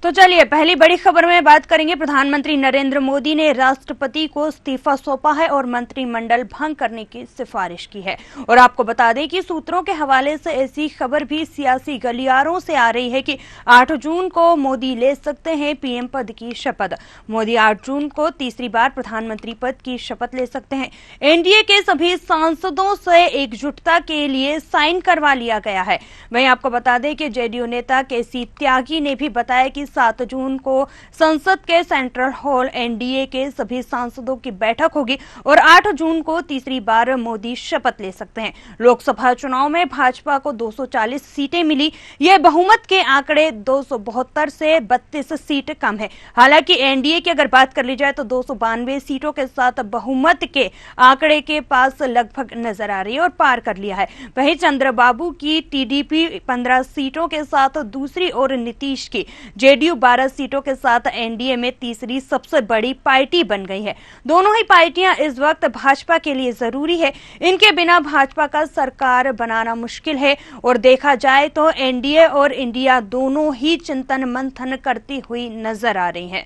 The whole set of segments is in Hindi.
तो चलिए पहली बड़ी खबर में बात करेंगे। प्रधानमंत्री नरेंद्र मोदी ने राष्ट्रपति को इस्तीफा सौंपा है और मंत्रिमंडल भंग करने की सिफारिश की है। और आपको बता दें कि सूत्रों के हवाले से ऐसी खबर भी सियासी गलियारों से आ रही है कि 8 जून को मोदी ले सकते हैं पीएम पद की शपथ। मोदी 8 जून को तीसरी बार प्रधानमंत्री पद की शपथ ले सकते हैं। एनडीए के सभी सांसदों से एकजुटता के लिए साइन करवा लिया गया है। वहीं आपको बता दें कि जेडीयू नेता केसी त्यागी ने भी बताया कि 7 जून को संसद के सेंट्रल हॉल एनडीए के सभी सांसदों की बैठक होगी और 8 जून को तीसरी बार मोदी शपथ ले सकते हैं। लोकसभा चुनाव में भाजपा को 240 सीटें मिली। यह बहुमत के आंकड़े 272 से 32 सीट कम है। हालांकि एनडीए की अगर बात कर ली जाए तो 292 सीटों के साथ बहुमत के आंकड़े के पास लगभग नजर आ रही है और पार कर लिया है। वहीं चंद्रबाबू की टीडीपी 15 सीटों के साथ दूसरी और नीतीश की जेडीयू 12 सीटों के साथ एनडीए में तीसरी सबसे बड़ी पार्टी बन गई है। दोनों ही पार्टियां इस वक्त भाजपा के लिए जरूरी है। इनके बिना भाजपा का सरकार बनाना मुश्किल है और देखा जाए तो एनडीए और इंडिया दोनों ही चिंतन मंथन करती हुई नजर आ रही हैं।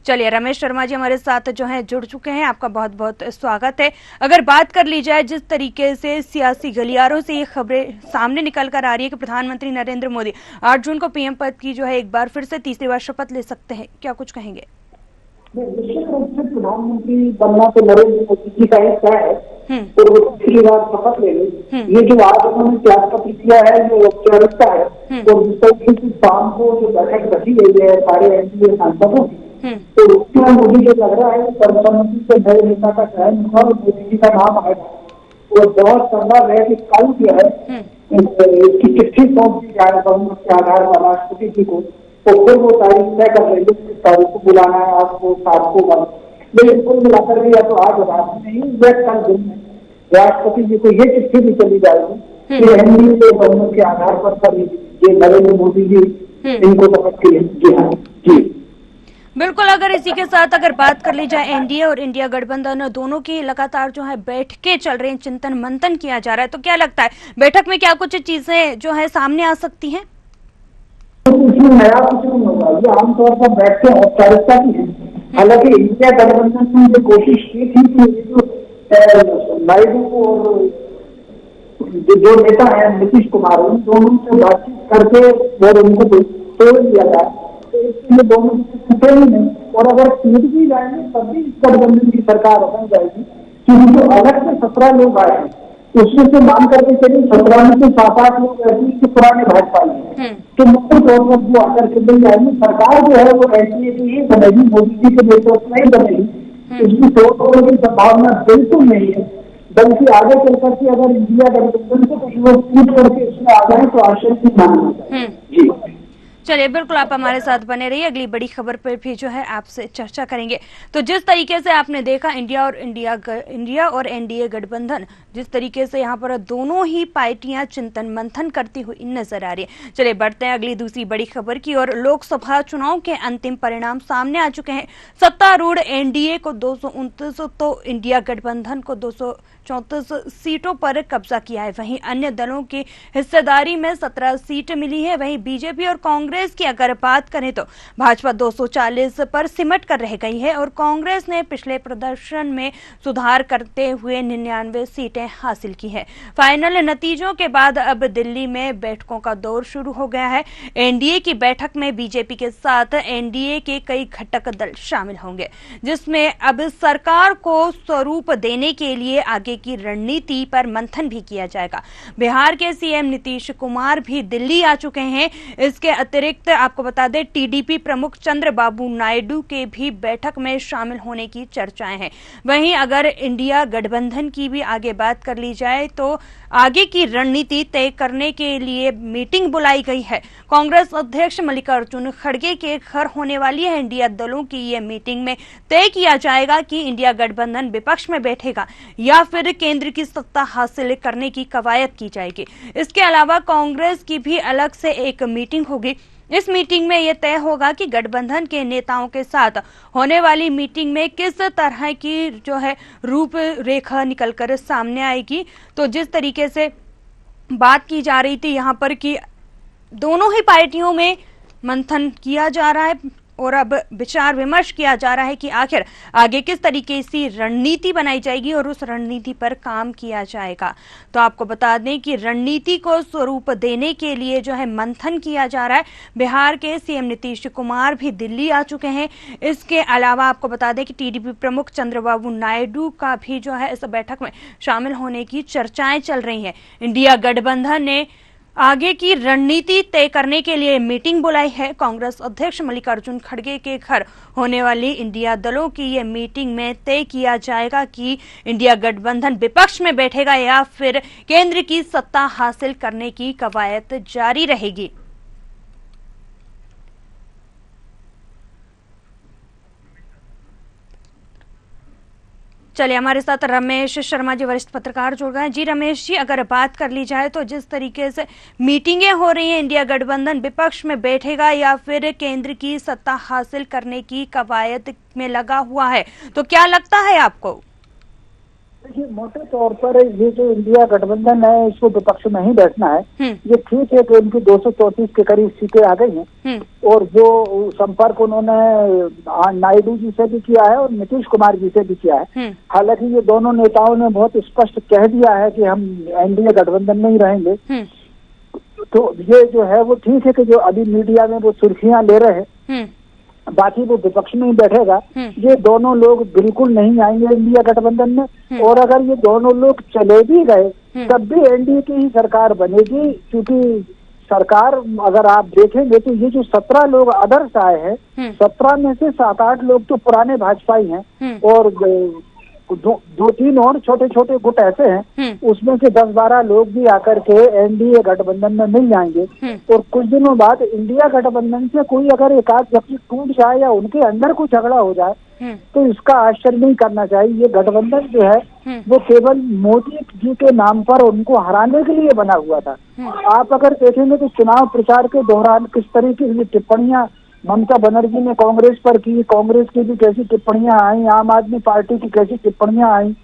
चलिए रमेश शर्मा जी हमारे साथ जो हैं जुड़ चुके हैं, आपका बहुत बहुत स्वागत है। अगर बात कर ली जाए जिस तरीके से सियासी गलियारों से ये खबरें सामने निकल कर आ रही है कि प्रधानमंत्री नरेंद्र मोदी 8 जून को पीएम पद की जो है एक बार फिर से तीसरी बार शपथ ले सकते हैं, क्या कुछ कहेंगे? निश्चित रूप से प्रधानमंत्री बनना तो नरेंद्र मोदी जी का हिस्सा है और वो तीसरी बार शपथ ले ली। ये जो आज उन्होंने त्याग पत्र किया है ये औपचारिकता है और जिस तरीके से शाम को जो बैठक रखी गई है सारे एनडीए सांसदों की, तो उसमें मुझे जो लग रहा है प्रधानमंत्री से नए नेता का चयन हुआ और मोदी जी का नाम आएगा। और बहुत संभव है कि कल जो है इसकी चिट्ठी सौंप दी जाए बहुमत के आधार पर राष्ट्रपति जी को, तो फिर वो तारीख तय कर लेंगे किस तारीख को बुलाना है आपको 7 को बंद। लेकिन कुल मिलाकर भी या तो आज रात में नहीं या कल दिन में राष्ट्रपति जी को ये चिट्ठी भी चली जाएगी कि एनडीए के बहुमत के आधार पर ये नरेंद्र मोदी जी इनको शपथ के लिए। जी हाँ जी बिल्कुल। अगर इसी के साथ अगर बात कर ली जाए एनडीए और इंडिया गठबंधन दोनों की लगातार जो है बैठकें चल रही हैं, चिंतन मंथन किया जा रहा है, तो क्या लगता है बैठक में क्या कुछ चीजें जो है सामने आ सकती हैं? इसमें नया कुछ नहीं होगा, ये आमतौर पर बैठके औपचारिकता की है। हालांकि इंडिया गठबंधन ने जो कोशिश की थी कि जो नायडू और जो नेता है नीतीश कुमार उन दोनों से बातचीत करके और उनको तोड़ दिया जाए, तो इसलिए दोनों टूटे ही नहीं। और अगर टूट भी जाएंगे तब भी गठबंधन की सरकार बन जाएगी, क्योंकि जो अलग से 17 लोग आए हैं उसमें से मान करके चलिए 17 में से 7-8 लोग ऐसे पुराने भाजपा में, तो मुख्य तौर पर वो आकर के मिल जाएंगे। सरकार जो है वो एनडीए की ही बनेगी, मोदी जी के नेतृत्व में ही बनेगी। इसकी तोड़ की संभावना बिल्कुल नहीं है, बल्कि आगे चल करके अगर इंडिया गठबंधन से कुछ लोग टूट करके इसमें आ जाए तो आशय की मानना चाहिए। जी चलिए बिल्कुल आप हमारे साथ बने रहिए, अगली बड़ी खबर पर भी जो है आपसे चर्चा करेंगे। तो जिस तरीके से आपने देखा इंडिया और एनडीए गठबंधन जिस तरीके से यहाँ पर दोनों ही पार्टियां चिंतन मंथन करती हुई नजर आ रही है। चलिए बढ़ते हैं अगली दूसरी बड़ी खबर की और लोकसभा चुनाव के अंतिम परिणाम सामने आ चुके हैं। सत्तारूढ़ एनडीए को 229 तो इंडिया गठबंधन को 234 सीटों पर कब्जा किया है। वहीं अन्य दलों की हिस्सेदारी में 17 सीट मिली है। वहीं बीजेपी और कांग्रेस की अगर बात करें तो भाजपा 240 पर सिमट कर रह गई है और कांग्रेस ने पिछले प्रदर्शन में सुधार करते हुए 99 सीटें हासिल की है। फाइनल नतीजों के बाद अब दिल्ली में बैठकों का दौर शुरू हो गया है। एनडीए की बैठक में बीजेपी के साथ एनडीए के कई घटक दल शामिल होंगे, जिसमें अब सरकार को स्वरूप देने के लिए आगे की रणनीति पर मंथन भी किया जाएगा। बिहार के सीएम नीतीश कुमार भी दिल्ली आ चुके हैं। इसके अतिरिक्त आपको बता दें टीडीपी प्रमुख चंद्रबाबू नायडू के भी बैठक में शामिल होने की चर्चाएं हैं। वहीं अगर इंडिया गठबंधन की भी आगे बात कर ली जाए तो आगे की रणनीति तय करने के लिए मीटिंग बुलाई गई है। कांग्रेस अध्यक्ष मल्लिकार्जुन खड़गे के घर होने वाली है इंडिया दलों की ये मीटिंग में तय किया जाएगा कि इंडिया गठबंधन विपक्ष में बैठेगा या फिर केंद्र की सत्ता हासिल करने की कवायद की जाएगी। इसके अलावा कांग्रेस की भी अलग से एक मीटिंग होगी। इस मीटिंग में यह तय होगा कि गठबंधन के नेताओं के साथ होने वाली मीटिंग में किस तरह की जो है रूपरेखा निकलकर सामने आएगी। तो जिस तरीके से बात की जा रही थी यहाँ पर कि दोनों ही पार्टियों में मंथन किया जा रहा है और अब विचार विमर्श किया जा रहा है कि आखिर आगे किस तरीके से रणनीति बनाई जाएगी और उस रणनीति पर काम किया जाएगा। तो आपको बता दें कि रणनीति को स्वरूप देने के लिए जो है मंथन किया जा रहा है। बिहार के सीएम नीतीश कुमार भी दिल्ली आ चुके हैं। इसके अलावा आपको बता दें कि टीडीपी प्रमुख चंद्रबाबू नायडू का भी जो है इस बैठक में शामिल होने की चर्चाएं चल रही हैं। इंडिया गठबंधन ने आगे की रणनीति तय करने के लिए मीटिंग बुलाई है। कांग्रेस अध्यक्ष मल्लिकार्जुन खड़गे के घर होने वाली इंडिया दलों की ये मीटिंग में तय किया जाएगा कि इंडिया गठबंधन विपक्ष में बैठेगा या फिर केंद्र की सत्ता हासिल करने की कवायद जारी रहेगी। चलिए, हमारे साथ रमेश शर्मा जी वरिष्ठ पत्रकार जुड़ गए हैं। जी रमेश जी, अगर बात कर ली जाए तो जिस तरीके से मीटिंगें हो रही हैं, इंडिया गठबंधन विपक्ष में बैठेगा या फिर केंद्र की सत्ता हासिल करने की कवायद में लगा हुआ है, तो क्या लगता है आपको? देखिए, मोटे तौर पर ये जो इंडिया गठबंधन है इसको विपक्ष में ही बैठना है। ये ठीक है कि उनकी 234 के करीब सीटें आ गई हैं और जो संपर्क उन्होंने नायडू जी से भी किया है और नीतीश कुमार जी से भी किया है। हालांकि ये दोनों नेताओं ने बहुत स्पष्ट कह दिया है कि हम एनडीए गठबंधन में ही रहेंगे। तो ये जो है वो ठीक है कि जो अभी मीडिया में वो सुर्खियां ले रहे हैं, बाकी वो विपक्ष में ही बैठेगा। ये दोनों लोग बिल्कुल नहीं आएंगे इंडिया गठबंधन में, और अगर ये दोनों लोग चले भी गए तब भी एनडीए की ही सरकार बनेगी, क्योंकि सरकार अगर आप देखेंगे तो ये जो 17 लोग अदर्स आए हैं, 17 में से 7-8 लोग तो पुराने भाजपाई हैं और दो तीन और छोटे छोटे गुट ऐसे हैं, उसमें से 10-12 लोग भी आकर के एनडीए गठबंधन में मिल जाएंगे। और कुछ दिनों बाद इंडिया गठबंधन से कोई अगर एक आध व्यक्ति टूट जाए या उनके अंदर कुछ झगड़ा हो जाए तो इसका आश्चर्य नहीं करना चाहिए। ये गठबंधन जो है वो केवल मोदी जी के नाम पर उनको हराने के लिए बना हुआ था। आप अगर देखेंगे तो चुनाव प्रचार के दौरान किस तरीके की टिप्पणियां ममता बनर्जी ने कांग्रेस पर की, कांग्रेस की भी कैसी टिप्पणियां आई, आम आदमी पार्टी की कैसी टिप्पणियां आई,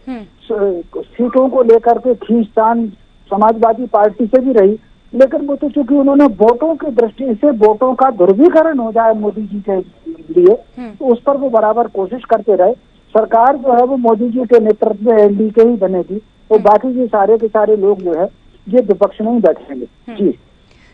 सीटों को लेकर के खींचतान समाजवादी पार्टी से भी रही। लेकिन वो तो चूंकि उन्होंने वोटों की दृष्टि से वोटों का दुर्विकरण हो जाए मोदी जी के लिए, तो उस पर वो बराबर कोशिश करते रहे। सरकार जो है वो मोदी जी के नेतृत्व में एनडीए के ही बनेगी, तो बाकी ये सारे के सारे लोग जो है ये विपक्ष में ही बैठेंगे। जी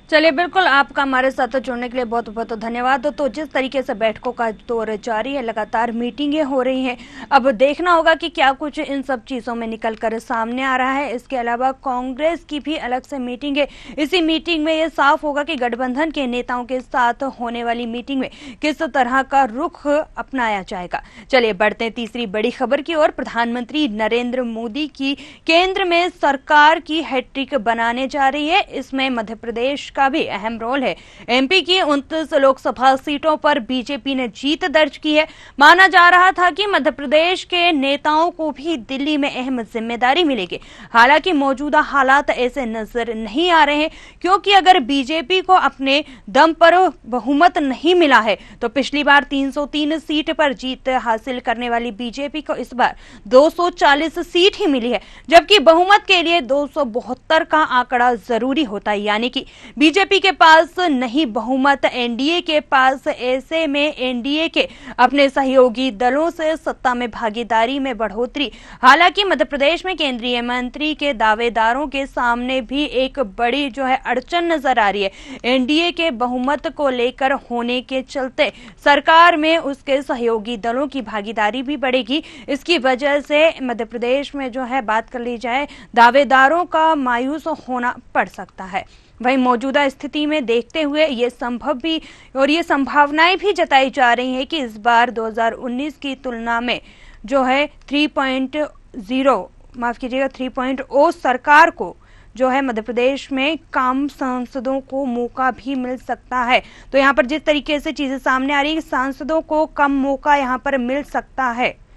चलिए, बिल्कुल, आपका हमारे साथ जुड़ने के लिए बहुत बहुत धन्यवाद। तो जिस तरीके से बैठकों का दौर जारी है, लगातार मीटिंगें हो रही हैं, अब देखना होगा कि क्या कुछ इन सब चीज़ों में निकलकर सामने आ रहा है। इसके अलावा कांग्रेस की भी अलग से मीटिंग है। इसी मीटिंग में ये साफ होगा कि गठबंधन के नेताओं के साथ होने वाली मीटिंग में किस तरह का रुख अपनाया जाएगा। चलिए, बढ़ते हैं तीसरी बड़ी खबर की ओर। प्रधानमंत्री नरेंद्र मोदी की केंद्र में सरकार की हैट्रिक बनाने जा रही है। इसमें मध्य प्रदेश का भी अहम रोल है। एमपी की 29 लोकसभा सीटों पर बीजेपी ने जीत दर्ज की है। माना जा रहा था कि मध्य प्रदेश के नेताओं को भी दिल्ली में अहम जिम्मेदारी मिलेगी। हालांकि मौजूदा हालात ऐसे नजर नहीं आ रहे हैं, क्योंकि अगर बीजेपी को अपने दम पर बहुमत नहीं मिला है तो पिछली बार 303 सीट पर जीत हासिल करने वाली बीजेपी को इस बार 240 सीट ही मिली है, जबकि बहुमत के लिए 272 का आंकड़ा जरूरी होता है। यानी कि बीजेपी के पास नहीं बहुमत, एनडीए के पास। ऐसे में एनडीए के अपने सहयोगी दलों से सत्ता में भागीदारी में बढ़ोतरी। हालांकि मध्य प्रदेश में केंद्रीय मंत्री के दावेदारों के सामने भी एक बड़ी जो है अड़चन नजर आ रही है। एनडीए के बहुमत को लेकर होने के चलते सरकार में उसके सहयोगी दलों की भागीदारी भी बढ़ेगी। इसकी वजह से मध्य प्रदेश में जो है बात कर ली जाए, दावेदारों का मायूस होना पड़ सकता है। वहीं मौजूदा स्थिति में देखते हुए ये संभव भी और ये संभावनाएं भी जताई जा रही हैं कि इस बार 2019 की तुलना में जो है 3.0 सरकार को जो है मध्य प्रदेश में कम सांसदों को मौका भी मिल सकता है। तो यहाँ पर जिस तरीके से चीजें सामने आ रही है, सांसदों को कम मौका यहाँ पर मिल सकता है।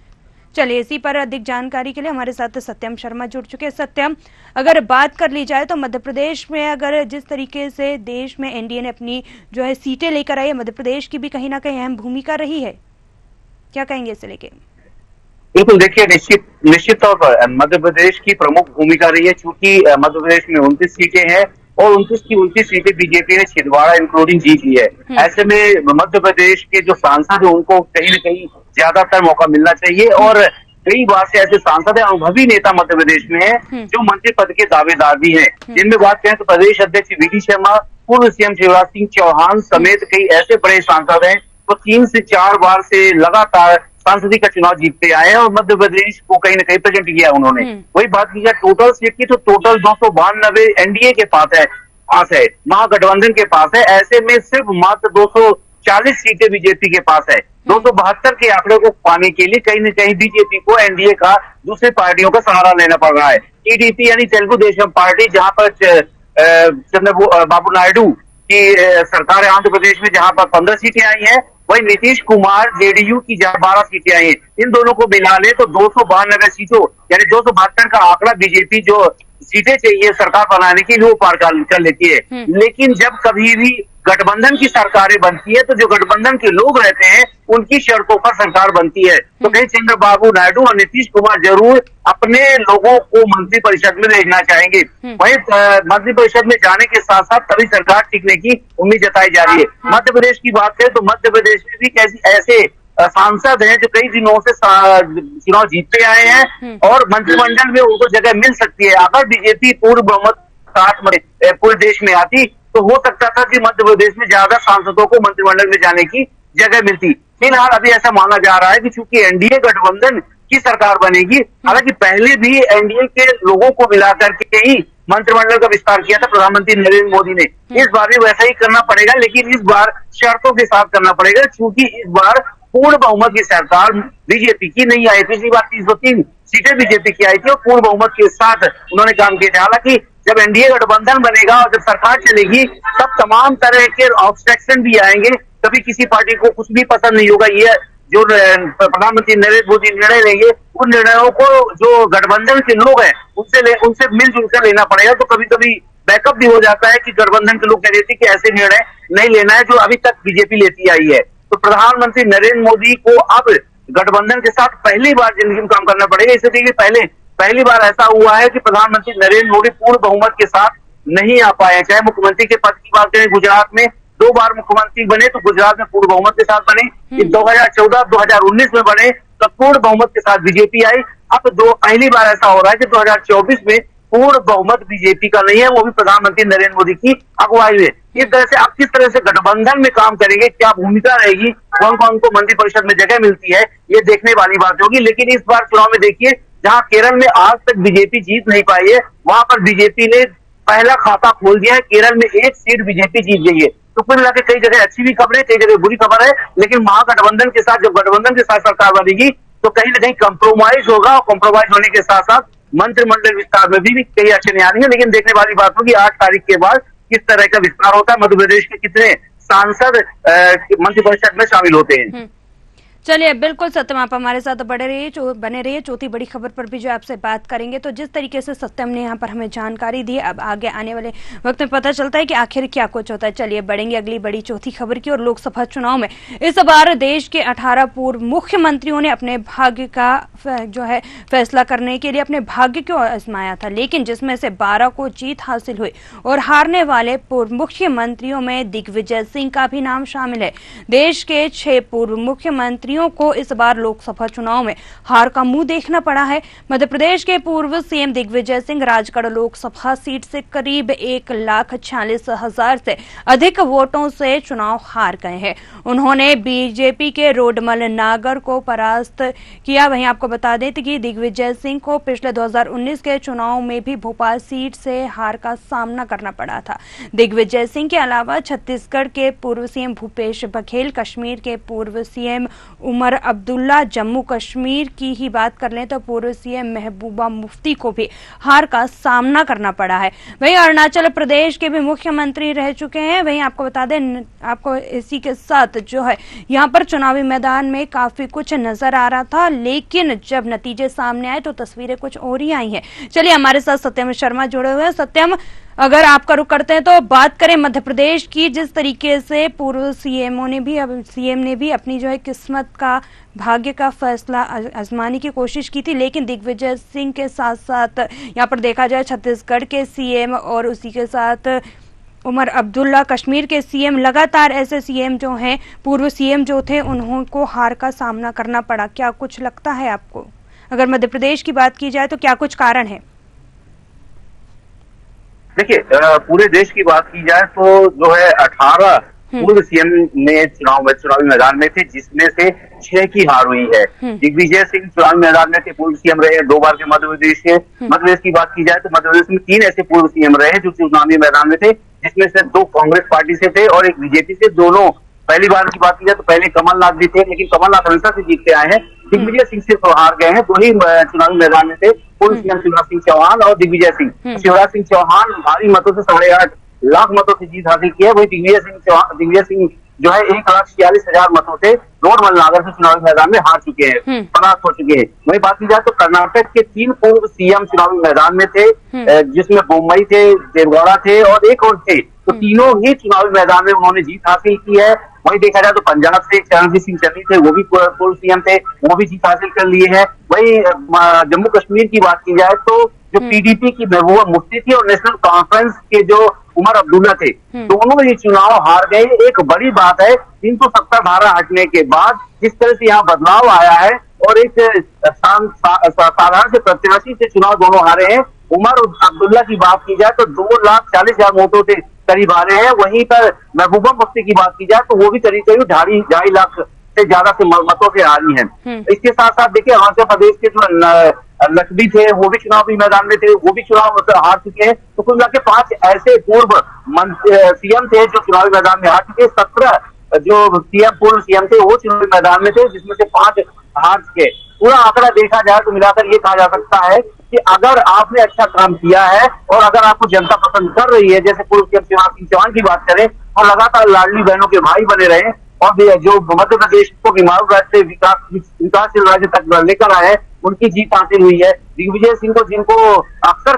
चलिए, इसी पर अधिक जानकारी के लिए हमारे साथ सत्यम शर्मा जुड़ चुके हैं। सत्यम, अगर बात कर ली जाए तो मध्य प्रदेश में अगर जिस तरीके से देश में एनडीए ने अपनी जो है सीटें लेकर आई है, मध्य प्रदेश की भी कहीं ना कहीं अहम भूमिका रही है, क्या कहेंगे इसे लेके? बिल्कुल, देखिए, निश्चित तौर पर मध्य प्रदेश की प्रमुख भूमिका रही है, चूंकि मध्य प्रदेश में 29 सीटें हैं और 29 की 29 सीटें बीजेपी ने छिंदवाड़ा इंक्लूडिंग जीत ली है। ऐसे में मध्य प्रदेश के जो सांसद है उनको कहीं न कहीं ज्यादातर मौका मिलना चाहिए और कई बार से ऐसे सांसद है, अनुभवी नेता मध्य प्रदेश में है जो मंत्री पद के दावेदार भी हैं। जिनमें बात करें तो प्रदेश अध्यक्ष वी डी शर्मा, पूर्व सीएम शिवराज सिंह चौहान समेत कई ऐसे बड़े सांसद हैं तो 3 से 4 बार से लगातार सांसदीय का चुनाव जीतते आए हैं और मध्य प्रदेश को कहीं न कहीं प्रेजेंट किया उन्होंने। वही बात की जाए टोटल सीट की तो टोटल 292 एनडीए के पास है, महागठबंधन के पास है। ऐसे में सिर्फ मात्र 240 सीटें बीजेपी के पास है। 272 के आंकड़े को पाने के लिए कहीं न कहीं बीजेपी को एनडीए का दूसरी पार्टियों का सहारा लेना पड़ रहा है। टीडीपी यानी तेलुगु देशम पार्टी, जहां पर चंद्रबाबू नायडू की सरकार है आंध्र प्रदेश में, जहां पर 15 सीटें आई हैं, वही नीतीश कुमार जेडीयू की 12 सीटें आई हैं। इन दोनों को मिला ले तो 292 सीटों यानी 272 का आंकड़ा बीजेपी जो सीटें चाहिए सरकार बनाने के लिए वो पार कर लेती है। लेकिन जब कभी भी गठबंधन की सरकारें बनती है तो जो गठबंधन के लोग रहते हैं उनकी शर्तों पर सरकार बनती है। तो कहीं चंद्रबाबू नायडू और नीतीश कुमार जरूर अपने लोगों को मंत्रिपरिषद में भेजना चाहेंगे। वहीं मंत्रिपरिषद में जाने के साथ साथ तभी सरकार टिकने की उम्मीद जताई जा रही है। मध्य प्रदेश की बात करें तो मध्य प्रदेश में भी ऐसे सांसद हैं जो कई दिनों से चुनाव जीतते आए हैं और मंत्रिमंडल में उनको जगह मिल सकती है। अगर बीजेपी पूर्ण बहुमत साथ में पूरे देश में आती तो हो सकता था कि मध्य प्रदेश में ज्यादा सांसदों को मंत्रिमंडल में जाने की जगह मिलती। फिलहाल अभी ऐसा माना जा रहा है कि चूंकि एनडीए गठबंधन की सरकार बनेगी, हालांकि पहले भी एनडीए के लोगों को मिलाकर के ही मंत्रिमंडल का विस्तार किया था प्रधानमंत्री नरेंद्र मोदी ने। इस बार भी वैसा ही करना पड़ेगा, लेकिन इस बार शर्तों के साथ करना पड़ेगा क्योंकि इस बार पूर्ण बहुमत की सरकार बीजेपी की नहीं आई। पिछली बार 303 सीटें बीजेपी की आई थी और पूर्ण बहुमत के साथ उन्होंने काम किया था। हालांकि जब एनडीए गठबंधन बनेगा और जब सरकार चलेगी तब तमाम तरह के ऑब्स्ट्रक्शन भी आएंगे, कभी किसी पार्टी को कुछ भी पसंद नहीं होगा। ये जो प्रधानमंत्री नरेंद्र मोदी निर्णय लेंगे उन निर्णयों को जो गठबंधन के लोग हैं उनसे मिलजुल कर लेना पड़ेगा। तो कभी कभी बैकअप भी हो जाता है कि गठबंधन के लोग कह देते हैं कि ऐसे निर्णय नहीं लेना है जो अभी तक बीजेपी लेती आई है। तो प्रधानमंत्री नरेंद्र मोदी को अब गठबंधन के साथ पहली बार जिंदगी में काम करना पड़ेगा। इसे देखिए पहली बार ऐसा हुआ है कि प्रधानमंत्री नरेंद्र मोदी पूर्ण बहुमत के साथ नहीं आ पाए। चाहे मुख्यमंत्री के पद की बात करें, गुजरात में 2 बार मुख्यमंत्री बने तो गुजरात में पूर्ण बहुमत के साथ बने। 2014-2019 में बने तो पूर्ण बहुमत के साथ बीजेपी आई। अब पहली बार ऐसा हो रहा है कि 2024 में पूर्ण बहुमत बीजेपी का नहीं है, वो भी प्रधानमंत्री नरेंद्र मोदी की अगुवाई में। इस तरह से अब किस तरह से गठबंधन में काम करेंगे, क्या भूमिका रहेगी, कौन कौन को मंत्रिपरिषद में जगह मिलती है, ये देखने वाली बात होगी। लेकिन इस बार चुनाव में देखिए, जहां केरल में आज तक बीजेपी जीत नहीं पाई है, वहां पर बीजेपी ने पहला खाता खोल दिया है। केरल में 1 सीट बीजेपी जीत गई है। तो कुल मिलाकर कई जगह अच्छी भी खबर है, कई जगह बुरी खबर है। लेकिन महागठबंधन के साथ जब गठबंधन के साथ सरकार बनेगी तो कहीं ना कहीं कंप्रोमाइज होगा और कंप्रोमाइज होने के साथ साथ मंत्रिमंडल विस्तार में भी कई अड़चने आ रही है। लेकिन देखने वाली बात होगी 8 तारीख के बाद किस तरह का विस्तार होता है, मध्य प्रदेश के कितने सांसद मंत्रिपरिषद में शामिल होते हैं। चलिए, बिल्कुल सत्यम, आप हमारे साथ बने रहिए। चौथी बड़ी खबर पर भी जो आपसे बात करेंगे। तो जिस तरीके से सत्यम ने यहाँ पर हमें जानकारी दी, अब आगे आने वाले वक्त में पता चलता है कि आखिर क्या कुछ होता है। चलिए बढ़ेंगे अगली बड़ी चौथी खबर की। और लोकसभा चुनाव में इस बार देश के 18 पूर्व मुख्यमंत्रियों ने अपने भाग्य का जो है फैसला करने के लिए अपने भाग्य को आजमाया था, लेकिन जिसमें से 12 को जीत हासिल हुई। और हारने वाले पूर्व मुख्यमंत्रियों में दिग्विजय सिंह का भी नाम शामिल है। देश के 6 पूर्व मुख्यमंत्री को इस बार लोकसभा चुनाव में हार का मुंह देखना पड़ा है। मध्य प्रदेश के पूर्व सीएम दिग्विजय सिंह राजगढ़ लोकसभा सीट से करीब 1,46,000 से अधिक वोटों से चुनाव हार गए हैं। उन्होंने बीजेपी के रोडमल नागर को परास्त किया। वहीं आपको बता दें कि दिग्विजय सिंह को पिछले 2019 के चुनाव में भी भोपाल सीट से हार का सामना करना पड़ा था। दिग्विजय सिंह के अलावा छत्तीसगढ़ के पूर्व सीएम भूपेश बघेल, कश्मीर के पूर्व सीएम उमर अब्दुल्ला, जम्मू कश्मीर की ही बात कर लें तो पूर्व सीएम महबूबा मुफ्ती को भी हार का सामना करना पड़ा है। वहीं अरुणाचल प्रदेश के भी मुख्यमंत्री रह चुके हैं। वहीं आपको बता दें, आपको इसी के साथ जो है यहाँ पर चुनावी मैदान में काफी कुछ नजर आ रहा था, लेकिन जब नतीजे सामने आए तो तस्वीरें कुछ और ही आई हैं। चलिए, हमारे साथ सत्यम शर्मा जुड़े हुए हैं। सत्यम, अगर आपका रुख करते हैं तो बात करें मध्य प्रदेश की, जिस तरीके से पूर्व सीएम ने भी अपनी जो है किस्मत का, भाग्य का फैसला आजमाने की कोशिश की थी, लेकिन दिग्विजय सिंह के साथ साथ यहाँ पर देखा जाए छत्तीसगढ़ के सीएम और उसी के साथ उमर अब्दुल्ला कश्मीर के सीएम, लगातार ऐसे सीएम जो हैं, पूर्व सीएम जो थे, उनको हार का सामना करना पड़ा। क्या कुछ लगता है आपको, अगर मध्य प्रदेश की बात की जाए तो क्या कुछ कारण है? देखिए, पूरे देश की बात की जाए तो जो है 18 पूर्व सीएम ने चुनावी मैदान में थे, जिसमें से 6 की हार हुई है। दिग्विजय सिंह चुनावी मैदान में थे, पूर्व सीएम रहे 2 बार के मध्य प्रदेश के। मध्य प्रदेश की बात की जाए तो मध्य प्रदेश में 3 ऐसे पूर्व सीएम रहे जो चुनावी मैदान में थे, जिसमें से 2 कांग्रेस पार्टी से थे और एक बीजेपी से। दोनों, पहली बार की बात की जाए तो पहले कमलनाथ भी थे, लेकिन कमलनाथ हमेशा से जीतते आए हैं। दिग्विजय सिंह से तो हार गए हैं। 2 ही चुनावी मैदान में थे, पूर्व सीएम शिवराज सिंह चौहान और दिग्विजय सिंह। शिवराज सिंह चौहान भारी मतों से 8.5 लाख मतों से जीत हासिल की है। वही दिग्विजय सिंह जो है 1,46,000 मतों से रोडमल से चुनावी मैदान में हार चुके हैं, परास्त हो चुके हैं। वही बात की जाए तो कर्नाटक के 3 पूर्व सीएम चुनावी मैदान में थे, जिसमें बोम्मई थे, देवगौड़ा थे और एक और थे। तो तीनों ही चुनावी मैदान में उन्होंने जीत हासिल की है। वही देखा जाए तो पंजाब से चरणजीत सिंह चन्नी थे, वो भी पूर्व सीएम थे, वो भी जीत हासिल कर लिए हैं। वही जम्मू कश्मीर की बात की जाए तो जो पीडीपी की महबूबा मुफ्ती थी और नेशनल कॉन्फ्रेंस के जो उमर अब्दुल्ला थे, दोनों ये चुनाव हार गए। एक बड़ी बात है, 370 धारा हटने के बाद जिस तरह से यहाँ बदलाव आया है और एक साधारण से प्रत्याशी से चुनाव दोनों हारे हैं। उमर अब्दुल्ला की बात की जाए तो 2,40,000 वोटों से करीब आ रहे हैं। वहीं पर महबूबा मुफ्ती की बात की जाए तो वो भी करीब 2.5 लाख से ज्यादा से मतों से आ रही हैं। इसके साथ साथ देखिए, हिमाचल प्रदेश के जो नकवी थे वो भी चुनावी मैदान में थे, वो भी चुनाव हार चुके हैं। तो कुल मिलाकर 5 ऐसे पूर्व सीएम थे जो चुनावी मैदान में हार चुके। 17 जो पूर्व सीएम थे वो चुनावी मैदान में थे, जिसमें से 5 हार चुके। पूरा आंकड़ा देखा जाए तो मिलाकर ये कहा जा सकता है कि अगर आपने अच्छा काम किया है और अगर आपको जनता पसंद कर रही है, जैसे पूर्व सीएम शिवराज सिंह चौहान की बात करें, और लगातार लाडली बहनों के भाई बने रहे और जो मध्य प्रदेश को बीमारू राज्य से विकासशील राज्य तक लेकर आए हैं, उनकी जीत हासिल हुई है। दिग्विजय सिंह को, जिनको अक्सर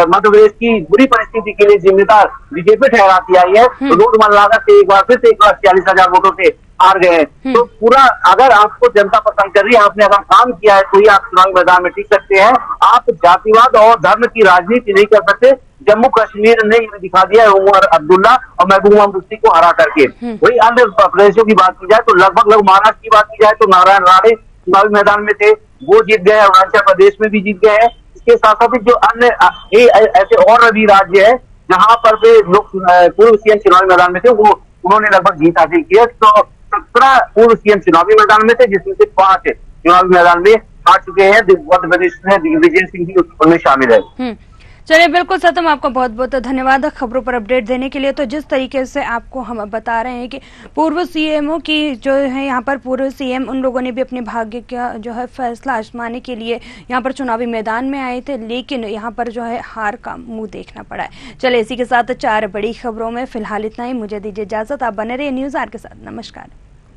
मध्य प्रदेश की बुरी परिस्थिति के लिए जिम्मेदार बीजेपी ठहराती आई है, तो रोडमल से एक बार फिर से 1,46,000 वोटों से हार गए हैं। तो पूरा, अगर आपको जनता पसंद कर रही है, आपने अगर काम किया है, तो ही आप चुनावी मैदान में टिक सकते हैं। आप जातिवाद और धर्म की राजनीति नहीं कर सकते। जम्मू कश्मीर ने दिखा दिया है उमर अब्दुल्ला और महबूबा मुफ्ती को हरा करके। वही अन्य प्रदेशों की बात की जाए तो लगभग महाराष्ट्र की बात की जाए तो नारायण राणे चुनावी मैदान में थे, वो जीत गए। अरुणाचल प्रदेश में भी जीत गए हैं। इसके साथ साथ जो अन्य ऐसे और भी राज्य है जहां पर वे लोग पूर्व सीएम चुनावी मैदान में थे, वो उन्होंने लगभग जीत हासिल की है। तो 17 पूर्व सीएम चुनावी मैदान में थे, जिसमें से 5 चुनावी मैदान में हार चुके हैं। मध्य प्रदेश में दिग्विजय सिंह भी उनमें शामिल है। चलिए, बिल्कुल सतम, आपका बहुत बहुत धन्यवाद खबरों पर अपडेट देने के लिए। तो जिस तरीके से आपको हम बता रहे हैं कि पूर्व सीएमओं की जो है, यहाँ पर पूर्व सीएम उन लोगों ने भी अपने भाग्य का जो है फैसला आजमाने के लिए यहाँ पर चुनावी मैदान में आए थे, लेकिन यहाँ पर जो है हार का मुंह देखना पड़ा है। चलिए, इसी के साथ 4 बड़ी खबरों में फिलहाल इतना ही। मुझे दीजिए इजाजत, आप बने रहिए न्यूज़ आर के साथ। नमस्कार।